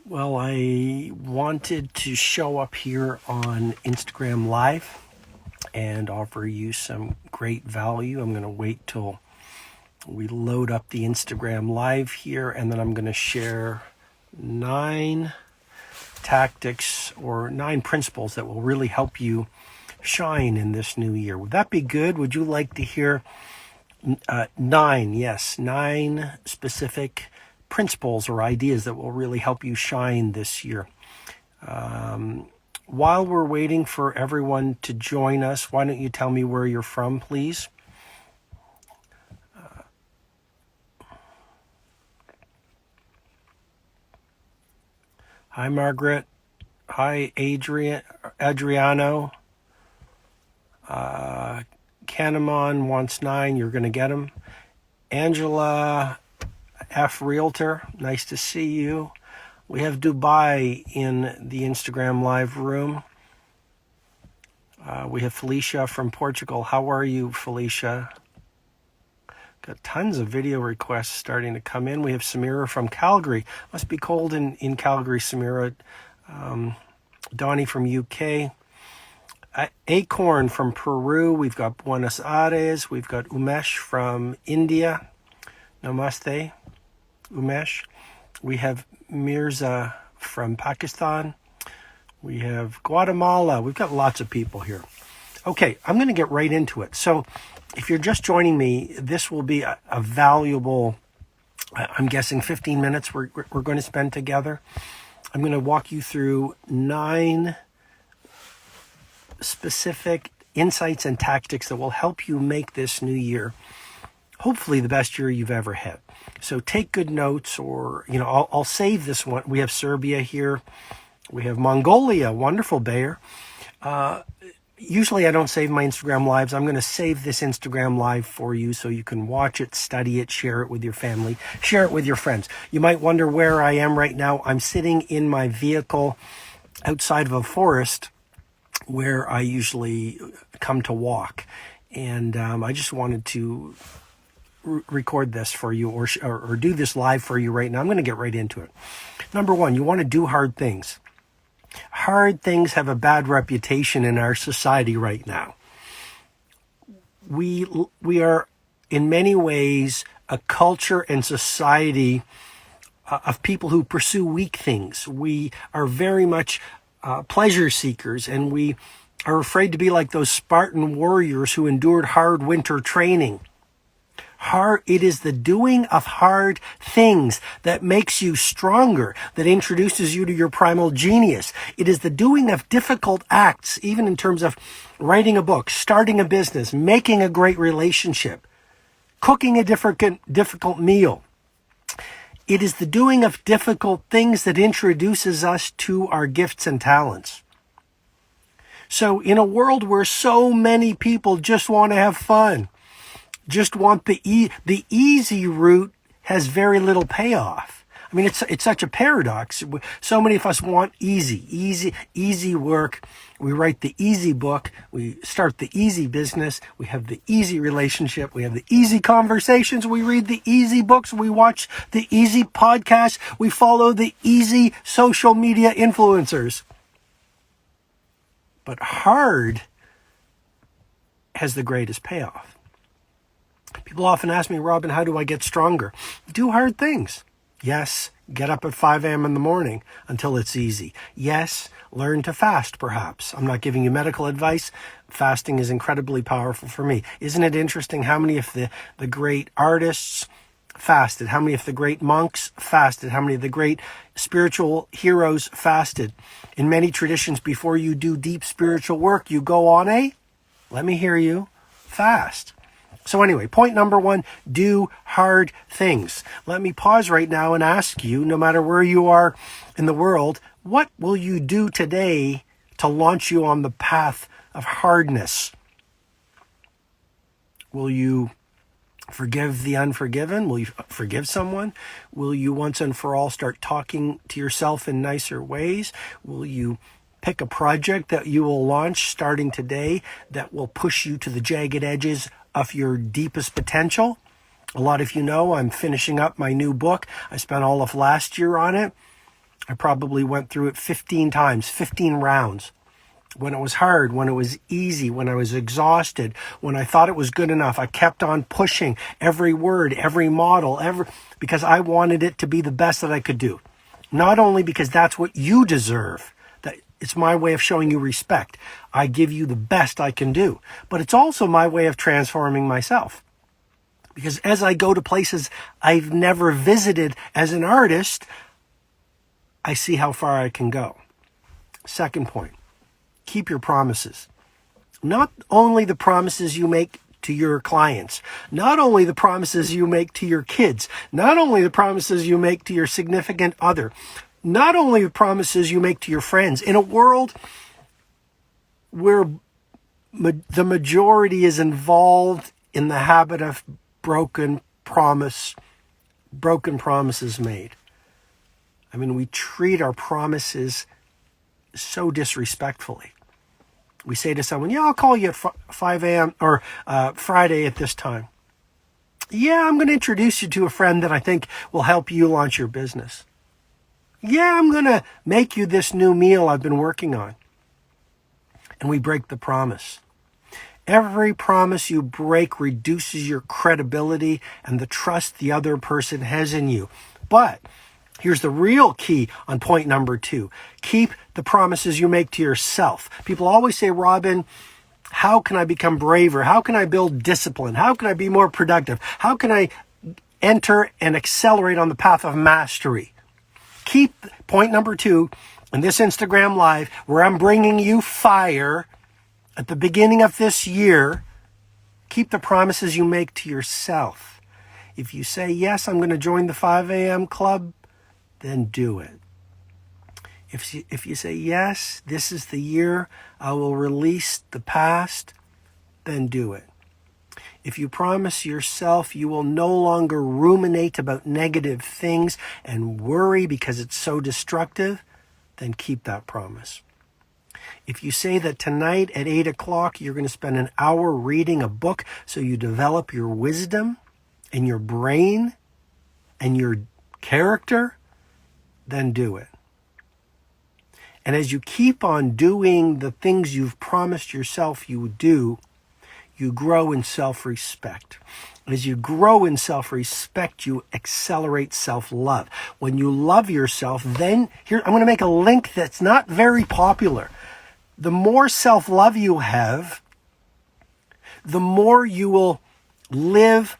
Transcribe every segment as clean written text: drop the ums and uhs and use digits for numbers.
Well, I wanted to show up here on Instagram Live and offer you some great value. I'm going to wait till we load up the Instagram Live here, and then I'm going to share 9 tactics or 9 principles that will really help you shine in this new year. Would that be good? Would you like to hear 9 specific principles or ideas that will really help you shine this year? While we're waiting for everyone to join us, why don't you tell me where you're from, please? Hi, Margaret. Hi, Adriano. Kenmon wants 9. You're going to get them. Angela F. Realtor, nice to see you. We have Dubai in the Instagram Live room. We have Felicia from Portugal. How are you, Felicia? Got tons of video requests starting to come in. We have Samira from Calgary. Must be cold in Calgary, Samira. Donnie from UK. Acorn from Peru. We've got Buenos Aires. We've got Umesh from India. Namaste, Umesh. We have Mirza from Pakistan. We have Guatemala. We've got lots of people here. Okay, I'm going to get right into it. So if you're just joining me, this will be a valuable, I'm guessing 15 minutes we're going to spend together. I'm going to walk you through 9 specific insights and tactics that will help you make this new year hopefully the best year you've ever had. So take good notes, or I'll save this one. We have Serbia here. We have Mongolia, wonderful Bayer. Usually I don't save my Instagram Lives. I'm going to save this Instagram Live for you so you can watch it, study it, share it with your family, share it with your friends. You might wonder where I am right now. I'm sitting in my vehicle outside of a forest where I usually come to walk. And I just wanted to record this for you or do this live for you right now. I'm going to get right into it. Number 1, you want to do hard things. Hard things have a bad reputation in our society right now. We are in many ways a culture and society of people who pursue weak things. We are very much pleasure seekers, and we are afraid to be like those Spartan warriors who endured hard winter training. It is the doing of hard things that makes you stronger, that introduces you to your primal genius. It is the doing of difficult acts, even in terms of writing a book, starting a business, making a great relationship, cooking a difficult meal. It is the doing of difficult things that introduces us to our gifts and talents. So in a world where so many people just want to have fun, just want the easy route, has very little payoff. I mean, it's such a paradox. So many of us want easy work. We write the easy book. We start the easy business. We have the easy relationship. We have the easy conversations. We read the easy books. We watch the easy podcasts. We follow the easy social media influencers. But hard has the greatest payoff. People often ask me, Robin, how do I get stronger? Do hard things. Yes, get up at 5 a.m. in the morning until it's easy. Yes, learn to fast, perhaps. I'm not giving you medical advice. Fasting is incredibly powerful for me. Isn't it interesting how many of the great artists fasted? How many of the great monks fasted? How many of the great spiritual heroes fasted? In many traditions, before you do deep spiritual work, you go on let me hear you, fast. So anyway, point number 1, do hard things. Let me pause right now and ask you, no matter where you are in the world, what will you do today to launch you on the path of hardness? Will you forgive the unforgiven? Will you forgive someone? Will you once and for all start talking to yourself in nicer ways? Will you pick a project that you will launch starting today that will push you to the jagged edges of your deepest potential? A lot of you know I'm finishing up my new book. I spent all of last year on it. I probably went through it 15 times, 15 rounds. When it was hard, when it was easy, when I was exhausted, when I thought it was good enough, I kept on pushing every word, every model, because I wanted it to be the best that I could do. Not only because that's what you deserve, that it's my way of showing you respect. I give you the best I can do, but it's also my way of transforming myself. Because as I go to places I've never visited as an artist, I see how far I can go. Second point, keep your promises. Not only the promises you make to your clients, not only the promises you make to your kids, not only the promises you make to your significant other, not only the promises you make to your friends. In a world where the majority is involved in the habit of broken promises made. I mean, we treat our promises so disrespectfully. We say to someone, yeah, I'll call you at 5 a.m. or Friday at this time. Yeah, I'm going to introduce you to a friend that I think will help you launch your business. Yeah, I'm going to make you this new meal I've been working on. And we break the promise. Every promise you break reduces your credibility and the trust the other person has in you. But here's the real key on point number 2. Keep the promises you make to yourself. People always say, Robin, how can I become braver? How can I build discipline? How can I be more productive? How can I enter and accelerate on the path of mastery? Keep point number 2 in this Instagram Live, where I'm bringing you fire at the beginning of this year. Keep the promises you make to yourself. If you say, yes, I'm going to join the 5 a.m. club, then do it. If you say, yes, this is the year I will release the past, then do it. If you promise yourself you will no longer ruminate about negative things and worry because it's so destructive, then keep that promise. If you say that tonight at 8 o'clock you're going to spend an hour reading a book so you develop your wisdom and your brain and your character, then do it. And as you keep on doing the things you've promised yourself you would do, you grow in self-respect. As you grow in self-respect, you accelerate self-love. When you love yourself, then, here, I'm going to make a link that's not very popular. The more self-love you have, the more you will live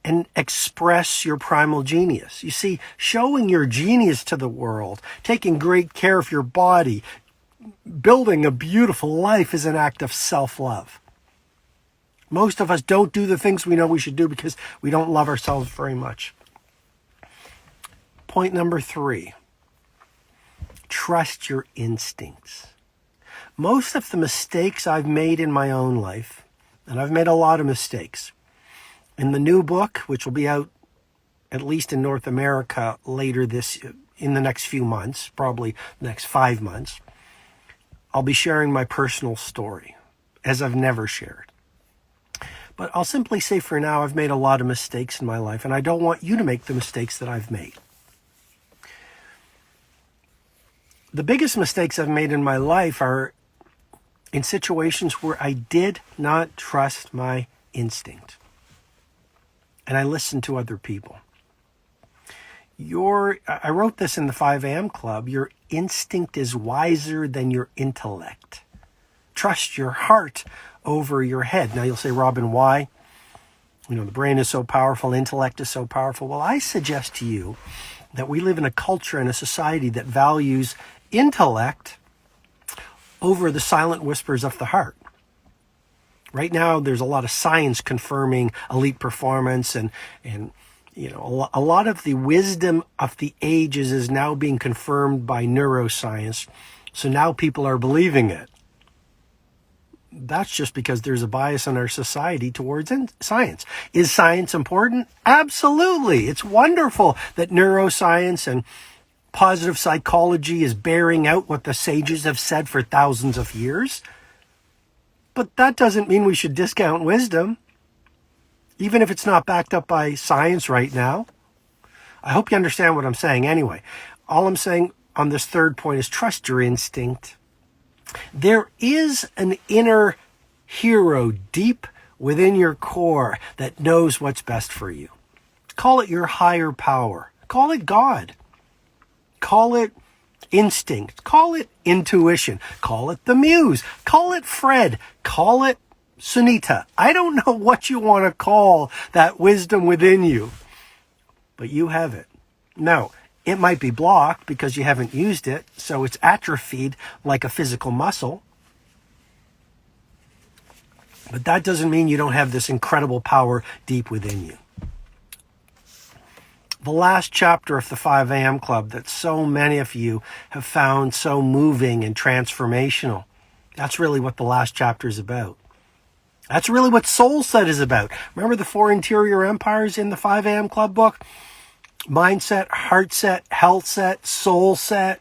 and express your primal genius. You see, showing your genius to the world, taking great care of your body, building a beautiful life is an act of self-love. Most of us don't do the things we know we should do because we don't love ourselves very much. Point number 3, trust your instincts. Most of the mistakes I've made in my own life, and I've made a lot of mistakes, in the new book, which will be out at least in North America in the next few months, probably the next 5 months, I'll be sharing my personal story, as I've never shared. But I'll simply say for now, I've made a lot of mistakes in my life, and I don't want you to make the mistakes that I've made. The biggest mistakes I've made in my life are in situations where I did not trust my instinct. And I listened to other people. I wrote this in the 5 a.m. club. Your instinct is wiser than your intellect. Trust your heart over your head. Now you'll say, Robin, why? The brain is so powerful, intellect is so powerful. Well, I suggest to you that we live in a culture and a society that values intellect over the silent whispers of the heart. Right now, there's a lot of science confirming elite performance and a lot of the wisdom of the ages is now being confirmed by neuroscience. So now people are believing it. That's just because there's a bias in our society towards science. Is science important? Absolutely. It's wonderful that neuroscience and positive psychology is bearing out what the sages have said for thousands of years. But that doesn't mean we should discount wisdom, even if it's not backed up by science right now. I hope you understand what I'm saying. Anyway, All I'm saying on this third point is trust your instinct. There is an inner hero deep within your core that knows what's best for you. Call it your higher power. Call it God. Call it instinct. Call it intuition. Call it the muse. Call it Fred. Call it Sunita. I don't know what you want to call that wisdom within you, but you have it. Now, it might be blocked because you haven't used it, so it's atrophied like a physical muscle. But that doesn't mean you don't have this incredible power deep within you. The last chapter of the 5 a.m. Club that so many of you have found so moving and transformational. That's really what the last chapter is about. That's really what Soul Set is about. Remember the 4 interior empires in the 5 a.m. Club book? Mindset, heart set, health set, soul set.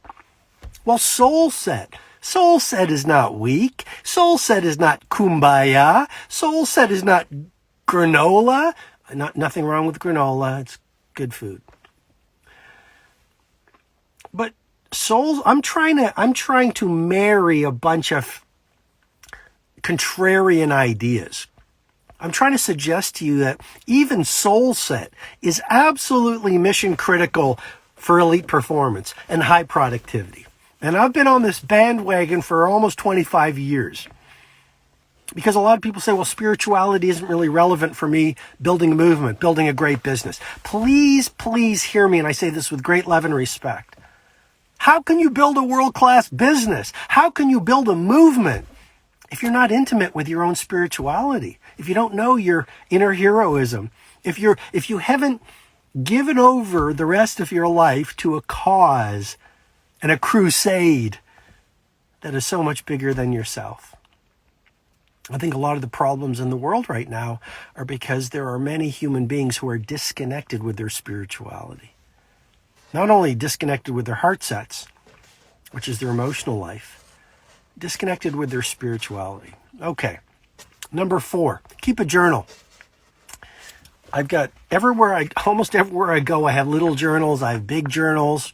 Well, soul set. Soul set is not weak. Soul set is not kumbaya. Soul set is not granola. Nothing wrong with granola. It's good food. But souls, I'm trying to marry a bunch of contrarian ideas. I'm trying to suggest to you that even Soul Set is absolutely mission critical for elite performance and high productivity. And I've been on this bandwagon for almost 25 years. Because a lot of people say, well, spirituality isn't really relevant for me building a movement, building a great business. Please, please hear me, and I say this with great love and respect. How can you build a world-class business? How can you build a movement if you're not intimate with your own spirituality? If you don't know your inner heroism? If you haven't given over the rest of your life to a cause and a crusade that is so much bigger than yourself? I think a lot of the problems in the world right now are because there are many human beings who are disconnected with their spirituality. Not only disconnected with their heart sets, which is their emotional life, disconnected with their spirituality. Okay. Number 4, keep a journal. I've got almost everywhere I go, I have little journals, I have big journals,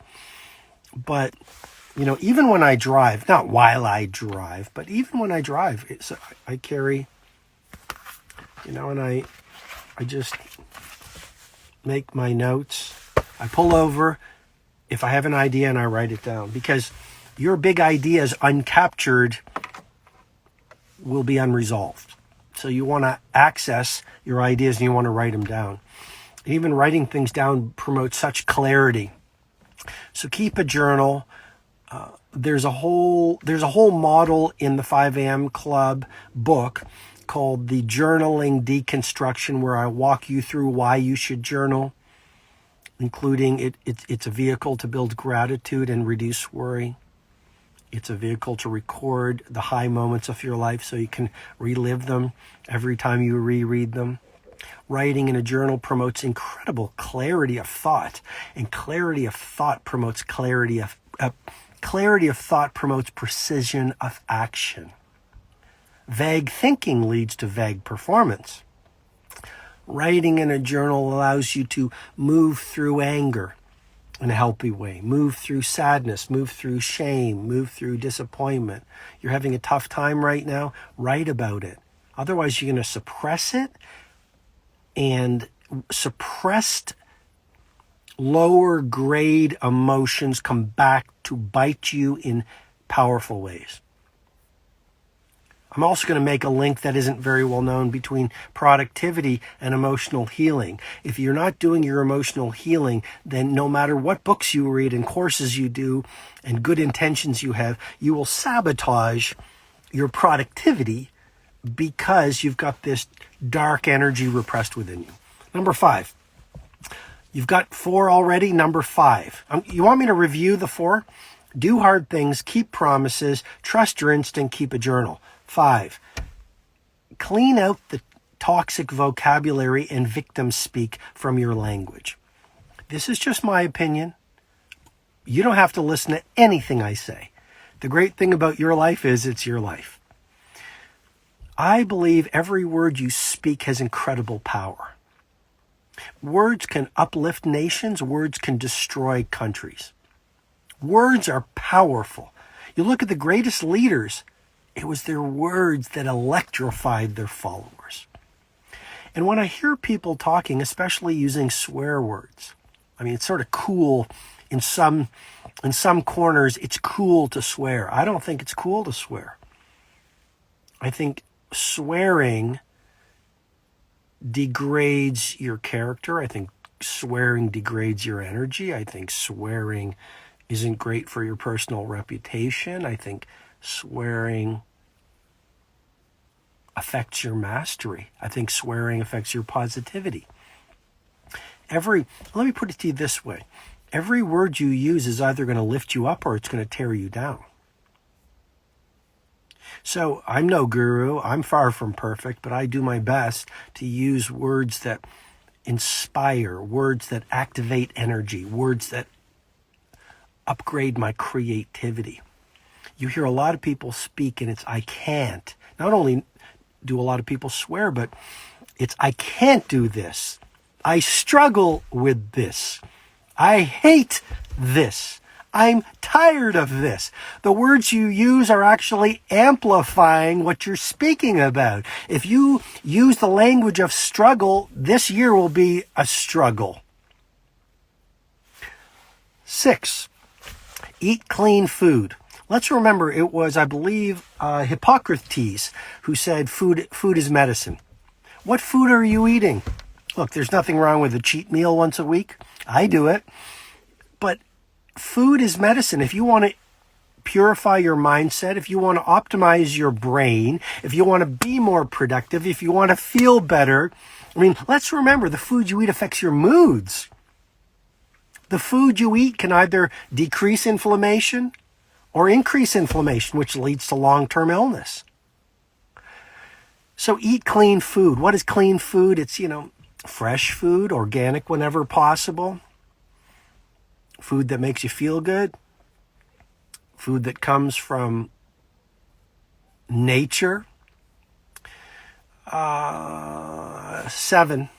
but even when I drive, not while I drive, but even when I drive, I carry, and I just make my notes. I pull over if I have an idea and I write it down, because your big ideas uncaptured will be unresolved. So you want to access your ideas and you want to write them down. And even writing things down promotes such clarity. So keep a journal. There's a whole model in the 5 a.m. Club book called the Journaling Deconstruction, where I walk you through why you should journal, including it's a vehicle to build gratitude and reduce worry. It's a vehicle to record the high moments of your life so you can relive them every time you reread them. Writing in a journal promotes incredible clarity of thought, and clarity of thought promotes precision of action. Vague thinking leads to vague performance. Writing in a journal allows you to move through anger in a healthy way, move through sadness, move through shame, move through disappointment. You're having a tough time right now, write about it. Otherwise, you're going to suppress it, and suppressed lower grade emotions come back to bite you in powerful ways. I'm also going to make a link that isn't very well known between productivity and emotional healing. If you're not doing your emotional healing, then no matter what books you read and courses you do and good intentions you have, you will sabotage your productivity because you've got this dark energy repressed within you. Number 5. You've got 4 already. Number 5. You want me to review the 4? Do hard things, keep promises, trust your instinct, keep a journal. 5. Clean out the toxic vocabulary and victim speak from your language. This is just my opinion. You don't have to listen to anything I say. The great thing about your life is it's your life. I believe every word you speak has incredible power. Words can uplift nations. Words can destroy countries. Words are powerful. You look at the greatest leaders, it was their words that electrified their followers. And when I hear people talking, especially using swear words, I mean, it's sort of cool in some corners, it's cool to swear. I don't think it's cool to swear. I think swearing degrades your character. I think swearing degrades your energy. I think swearing isn't great for your personal reputation. I think swearing affects your mastery. I think swearing affects your positivity. Let me put it to you this way. Every word you use is either going to lift you up or it's going to tear you down. So I'm no guru. I'm far from perfect, but I do my best to use words that inspire, words that activate energy, words that upgrade my creativity. You hear a lot of people speak and it's I can't. Not only do a lot of people swear, but it's I can't do this. I struggle with this. I hate this. I'm tired of this. The words you use are actually amplifying what you're speaking about. If you use the language of struggle, this year will be a struggle. 6, eat clean food. Let's remember it was, I believe, Hippocrates who said food is medicine. What food are you eating? Look, there's nothing wrong with a cheat meal once a week. I do it. But food is medicine. If you want to purify your mindset, if you want to optimize your brain, if you want to be more productive, if you want to feel better, I mean, let's remember the food you eat affects your moods. The food you eat can either decrease inflammation or increase inflammation, which leads to long-term illness. So eat clean food. What is clean food? It's, fresh food, organic whenever possible. Food that makes you feel good. Food that comes from nature. 7.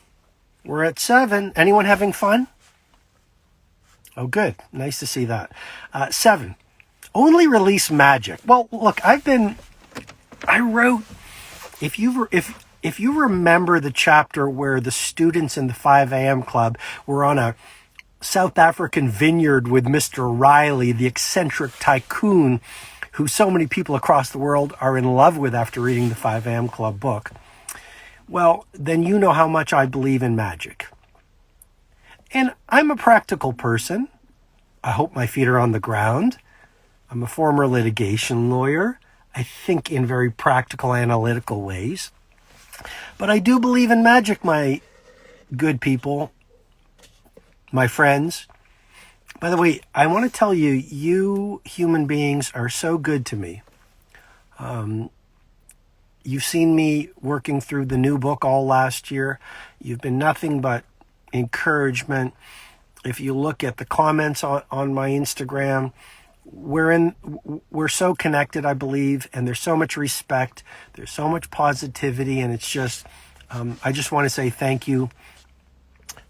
We're at 7. Anyone having fun? Oh, good. Nice to see that. 7. Only release magic. Well, look, I wrote, if you remember the chapter where the students in the 5 a.m. club were on a South African vineyard with Mr. Riley, the eccentric tycoon who so many people across the world are in love with after reading the 5 a.m. club book, well, then you know how much I believe in magic. And I'm a practical person. I hope my feet are on the ground. I'm a former litigation lawyer. I think in very practical, analytical ways. But I do believe in magic, my good people, my friends. By the way, I want to tell you, you human beings are so good to me. You've seen me working through the new book all last year. You've been nothing but encouragement. If you look at the comments on my Instagram, we're so connected, I believe, and there's so much respect, there's so much positivity, and it's just, I just want to say thank you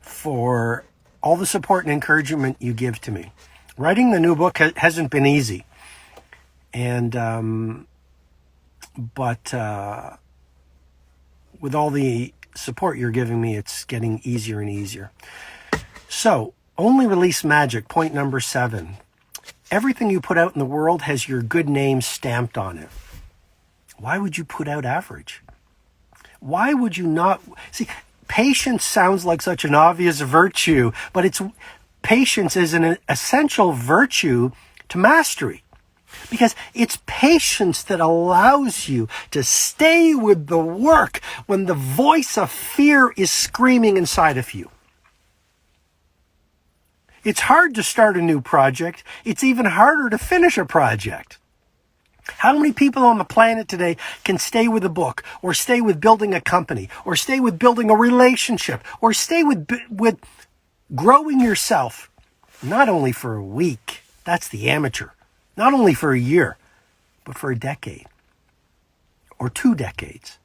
for all the support and encouragement you give to me. Writing the new book hasn't been easy, and but with all the support you're giving me, it's getting easier and easier. So, only release magic, point number 7. Everything you put out in the world has your good name stamped on it. Why would you put out average? Why would you not? See, patience sounds like such an obvious virtue, but patience is an essential virtue to mastery. Because it's patience that allows you to stay with the work when the voice of fear is screaming inside of you. It's hard to start a new project. It's even harder to finish a project. How many people on the planet today can stay with a book, or stay with building a company, or stay with building a relationship, or stay with growing yourself, not only for a week, that's the amateur, not only for a year, but for a decade or 2 decades?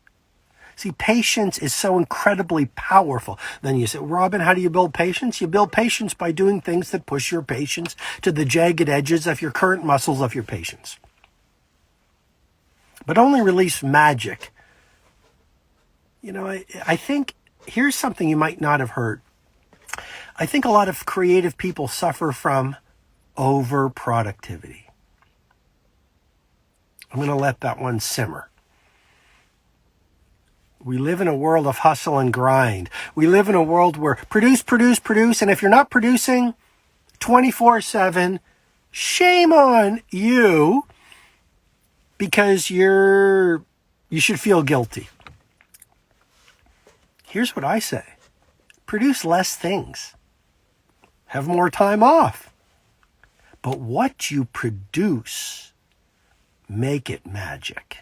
See, patience is so incredibly powerful. Then you say, Robin, how do you build patience? You build patience by doing things that push your patience to the jagged edges of your current muscles of your patience. But only release magic. You know, I think here's something you might not have heard. I think a lot of creative people suffer from overproductivity. I'm going to let that one simmer. We live in a world of hustle and grind. We live in a world where produce, and if you're not producing 24/7, shame on you, because you should feel guilty. Here's what I say. Produce less things. Have more time off. But what you produce, make it magic.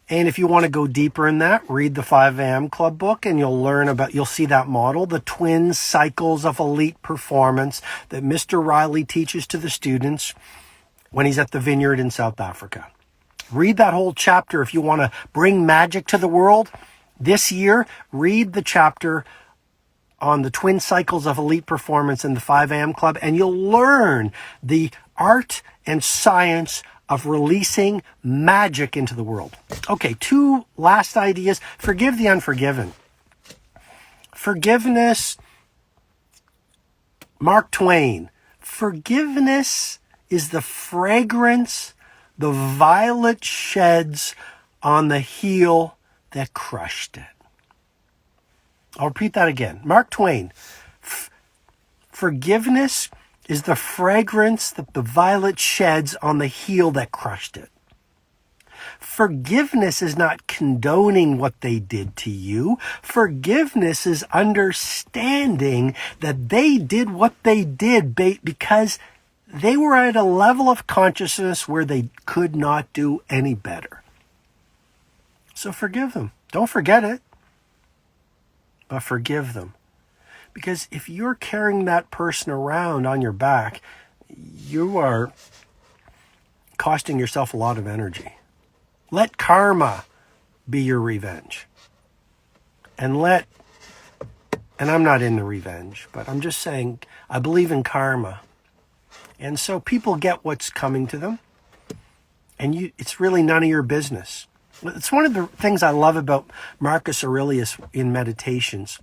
And if you want to go deeper in that, read the 5 a.m. Club book and you'll see that model, the twin cycles of elite performance that Mr. Riley teaches to the students when he's at the vineyard in South Africa. Read that whole chapter if you want to bring magic to the world. This year, read the chapter on the twin cycles of elite performance in the 5 a.m. Club, and you'll learn the art and science of releasing magic into the world. Okay, 2 last ideas. Forgive the unforgiven. Forgiveness, Mark Twain. Forgiveness is the fragrance the violet sheds on the heel that crushed it. I'll repeat that again. Mark Twain. Forgiveness is the fragrance that the violet sheds on the heel that crushed it. Forgiveness is not condoning what they did to you. Forgiveness is understanding that they did what they did because they were at a level of consciousness where they could not do any better. So forgive them. Don't forget it, but forgive them. Because if you're carrying that person around on your back, you are costing yourself a lot of energy. Let karma be your revenge. And I'm not into revenge, but I'm just saying I believe in karma. And so people get what's coming to them, and it's really none of your business. It's one of the things I love about Marcus Aurelius in Meditations,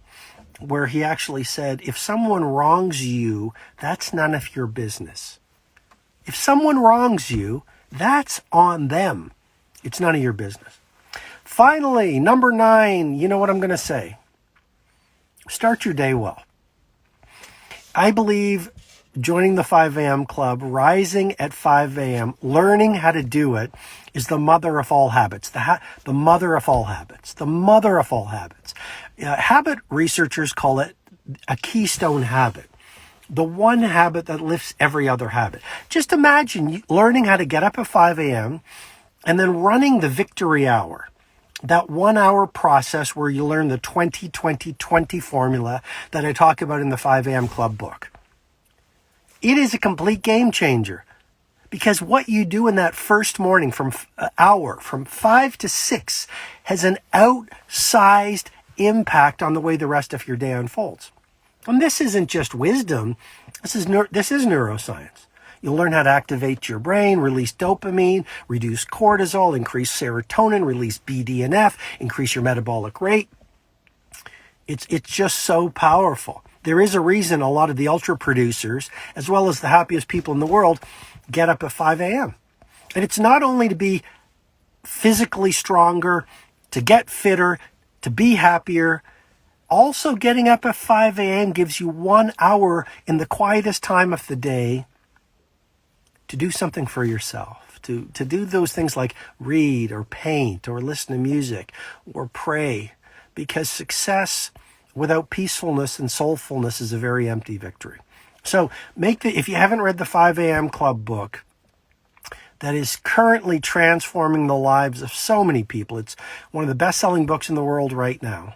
where he actually said, if someone wrongs you, that's none of your business. If someone wrongs you, that's on them. It's none of your business. Finally, number 9, you know what I'm going to say. Start your day well. I believe joining the 5 a.m. Club, rising at 5 a.m., learning how to do it is the mother of all habits. The mother of all habits. The mother of all habits. Habit researchers call it a keystone habit. The one habit that lifts every other habit. Just imagine learning how to get up at 5 a.m. and then running the victory hour. That 1 hour process where you learn the 20-20-20 formula that I talk about in the 5 a.m. Club book. It is a complete game changer, because what you do in that first morning from 5 to 6 has an outsized impact on the way the rest of your day unfolds. And this isn't just wisdom. This is neuroscience. You'll learn how to activate your brain, release dopamine, reduce cortisol, increase serotonin, release BDNF, increase your metabolic rate. It's just so powerful. There is a reason a lot of the ultra producers, as well as the happiest people in the world, get up at 5 a.m. And it's not only to be physically stronger, to get fitter, to be happier. Also, getting up at 5 a.m. gives you 1 hour in the quietest time of the day to do something for yourself, to do those things like read or paint or listen to music or pray, because success without peacefulness and soulfulness is a very empty victory. So if you haven't read the 5 a.m. Club book, that is currently transforming the lives of so many people. It's one of the best-selling books in the world right now.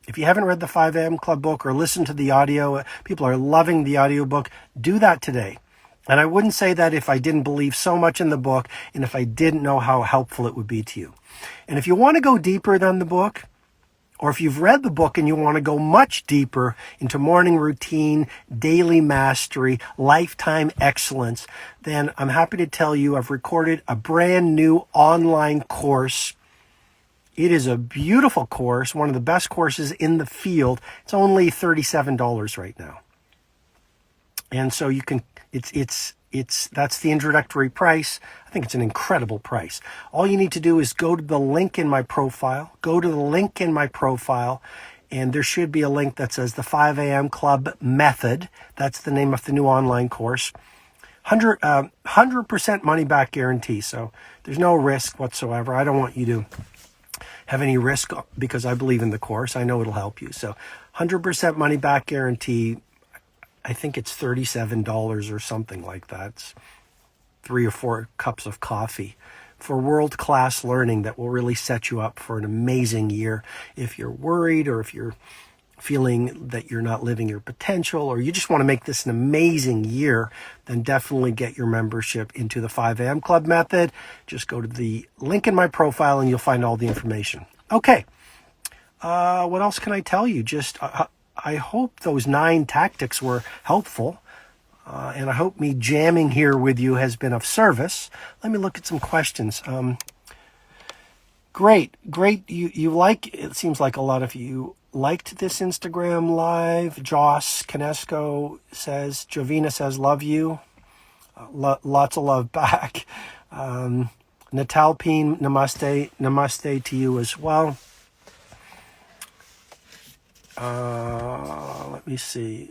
If you haven't read the 5 a.m. Club book or listened to the audio, people are loving the audiobook, do that today. And I wouldn't say that if I didn't believe so much in the book and if I didn't know how helpful it would be to you. And if you want to go deeper than the book, or if you've read the book and you want to go much deeper into morning routine, daily mastery, lifetime excellence, then I'm happy to tell you I've recorded a brand new online course. It is a beautiful course, one of the best courses in the field. It's only $37 right now. And so you can, that's the introductory price. I think it's an incredible price. All you need to do is go to the link in my profile, and there should be a link that says the 5 a.m. Club Method. That's the name of the new online course. 100% money back guarantee. So there's no risk whatsoever. I don't want you to have any risk because I believe in the course. I know it'll help you. So 100% money back guarantee. I think it's $37 or something like that. It's 3 or 4 cups of coffee for world-class learning that will really set you up for an amazing year. If you're worried or if you're feeling that you're not living your potential or you just want to make this an amazing year, then definitely get your membership into the 5 a.m. Club Method. Just go to the link in my profile and you'll find all the information. Okay. What else can I tell you? Just... I hope those 9 tactics were helpful, and I hope me jamming here with you has been of service. Let me look at some questions. Great. You like, it seems like a lot of you liked this Instagram live. Joss Canesco says, Jovina says, love you. Lots of love back. Natal Peen, namaste to you as well. Let me see.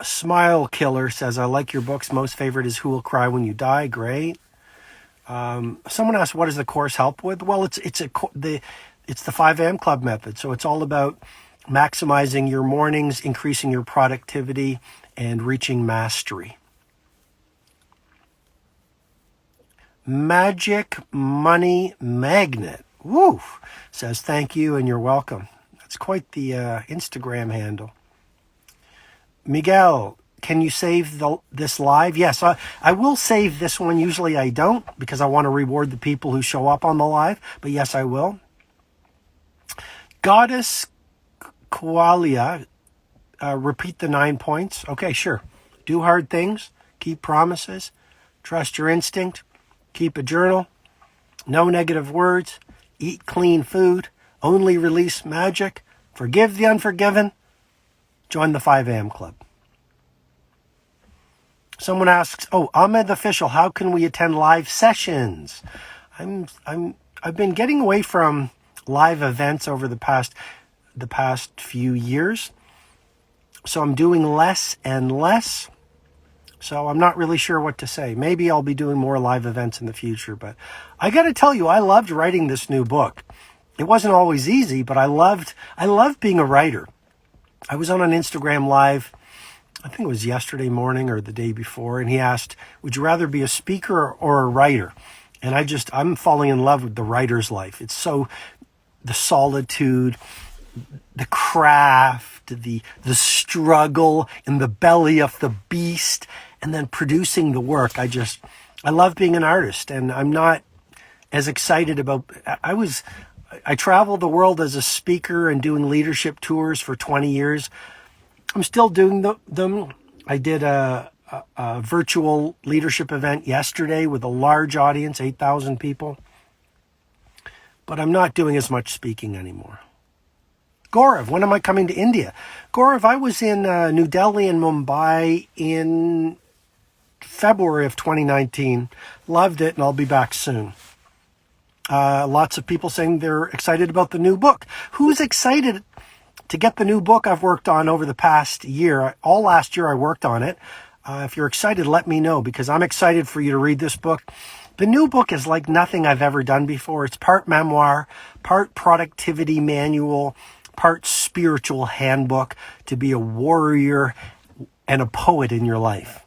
Smile Killer says, I like your books. Most favorite is Who Will Cry When You Die. Great. Someone asked, what does the course help with? Well, it's the 5 a.m. Club Method. So it's all about maximizing your mornings, increasing your productivity, and reaching mastery. Magic Money Magnet. Woo! Says thank you and you're welcome. That's quite the Instagram handle. Miguel, can you save this live? Yes, I will save this one. Usually I don't because I want to reward the people who show up on the live. But yes, I will. Goddess Koalia, repeat the 9 points. Okay, sure. Do hard things. Keep promises. Trust your instinct. Keep a journal. No negative words. Eat clean food. Only release magic. Forgive the unforgiven. Join the 5 a.m. Club. Someone asks, Ahmed Official, how can we attend live sessions? I've been getting away from live events over the past few years. So I'm doing less and less. So I'm not really sure what to say. Maybe I'll be doing more live events in the future, but I got to tell you, I loved writing this new book. It wasn't always easy, but I loved being a writer. I was on an Instagram live, I think it was yesterday morning or the day before, and he asked, would you rather be a speaker or a writer? And I'm falling in love with the writer's life. It's so, the solitude, the craft, the struggle in the belly of the beast, and then producing the work. I love being an artist, and I'm not as excited about, I traveled the world as a speaker and doing leadership tours for 20 years. I'm still doing them. I did a virtual leadership event yesterday with a large audience, 8,000 people. But I'm not doing as much speaking anymore. Gaurav, when am I coming to India? Gaurav, I was in New Delhi and Mumbai in February of 2019. Loved it, and I'll be back soon. Lots of people saying they're excited about the new book. Who's excited to get the new book I've worked on over the past year? All last year I worked on it. If you're excited, let me know, because I'm excited for you to read this book. The new book is like nothing I've ever done before. It's part memoir, part productivity manual, part spiritual handbook to be a warrior and a poet in your life.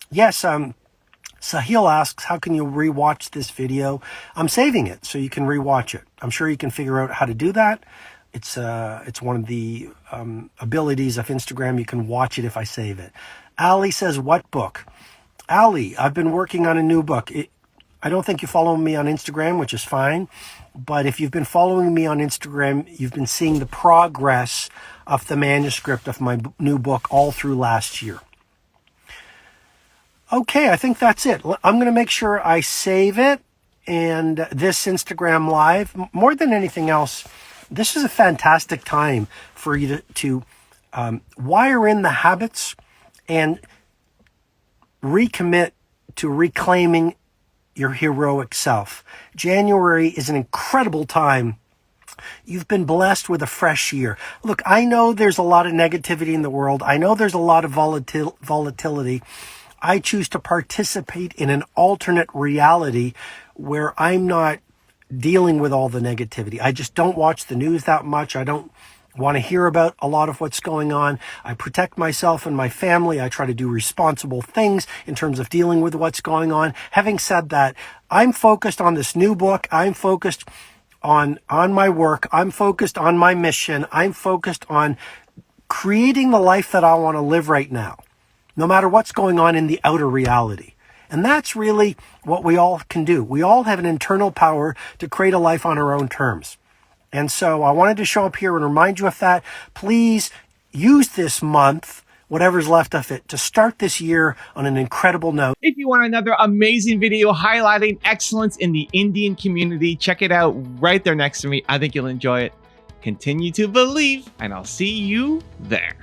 Yes, Sahil asks, how can you rewatch this video? I'm saving it so you can rewatch it. I'm sure you can figure out how to do that. It's one of the abilities of Instagram. You can watch it if I save it. Ali says, what book? Ali, I've been working on a new book. I don't think you follow me on Instagram, which is fine. But if you've been following me on Instagram, you've been seeing the progress of the manuscript of my new book all through last year. Okay, I think that's it. I'm going to make sure I save it. And this Instagram Live, more than anything else, this is a fantastic time for you to wire in the habits and recommit to reclaiming your heroic self. January is an incredible time. You've been blessed with a fresh year. Look, I know there's a lot of negativity in the world. I know there's a lot of volatility. I choose to participate in an alternate reality where I'm not dealing with all the negativity. I just don't watch the news that much. I don't want to hear about a lot of what's going on. I protect myself and my family. I try to do responsible things in terms of dealing with what's going on. Having said that, I'm focused on this new book. I'm focused on my work. I'm focused on my mission. I'm focused on creating the life that I want to live right now, no matter what's going on in the outer reality. And that's really what we all can do. We all have an internal power to create a life on our own terms. And so I wanted to show up here and remind you of that. Please use this month, whatever's left of it, to start this year on an incredible note. If you want another amazing video highlighting excellence in the Indian community, check it out right there next to me. I think you'll enjoy it. Continue to believe, and I'll see you there.